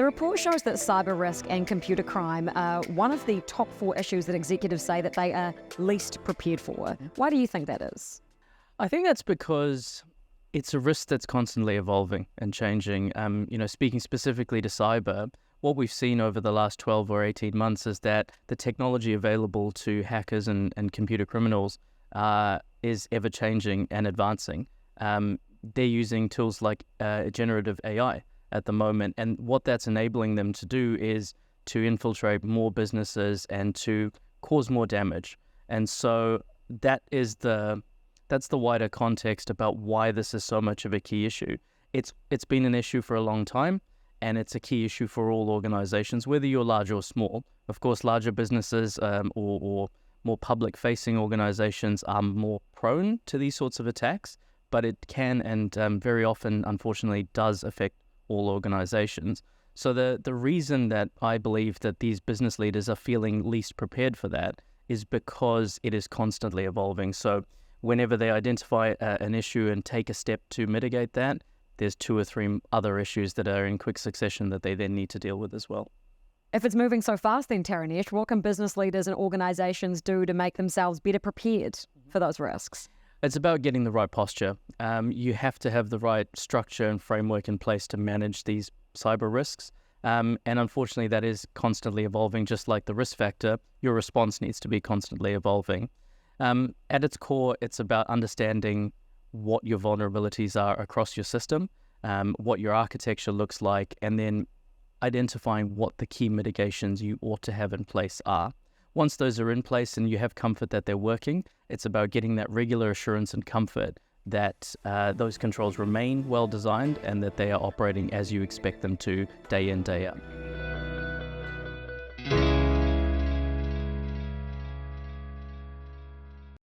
The report shows that cyber risk and computer crime are one of the top 4 issues that executives say that they are least prepared for. Why do you think that is? I think that's because it's a risk that's constantly evolving and changing. Speaking specifically to cyber, what we've seen over the last 12 or 18 months is that the technology available to hackers and computer criminals is ever-changing and advancing. They're using tools like generative AI at the moment, and what that's enabling them to do is to infiltrate more businesses and to cause more damage. And so that's the wider context about why this is so much of a key issue. It's been an issue for a long time, and it's a key issue for all organizations, whether you're large or small. Of course, larger businesses or more public-facing organizations are more prone to these sorts of attacks, but it can and very often, unfortunately, does affect all organizations. So the reason that I believe that these business leaders are feeling least prepared for that is because it is constantly evolving. So whenever they identify an issue and take a step to mitigate that, there's 2 or 3 other issues that are in quick succession that they then need to deal with as well. If it's moving so fast then, Taranesh, what can business leaders and organizations do to make themselves better prepared for those risks? It's about getting the right posture. You have to have the right structure and framework in place to manage these cyber risks. And unfortunately, that is constantly evolving. Just like the risk factor, your response needs to be constantly evolving. At its core, it's about understanding what your vulnerabilities are across your system, what your architecture looks like, and then identifying what the key mitigations you ought to have in place are. Once those are in place and you have comfort that they're working, it's about getting that regular assurance and comfort that those controls remain well designed and that they are operating as you expect them to day in, day out.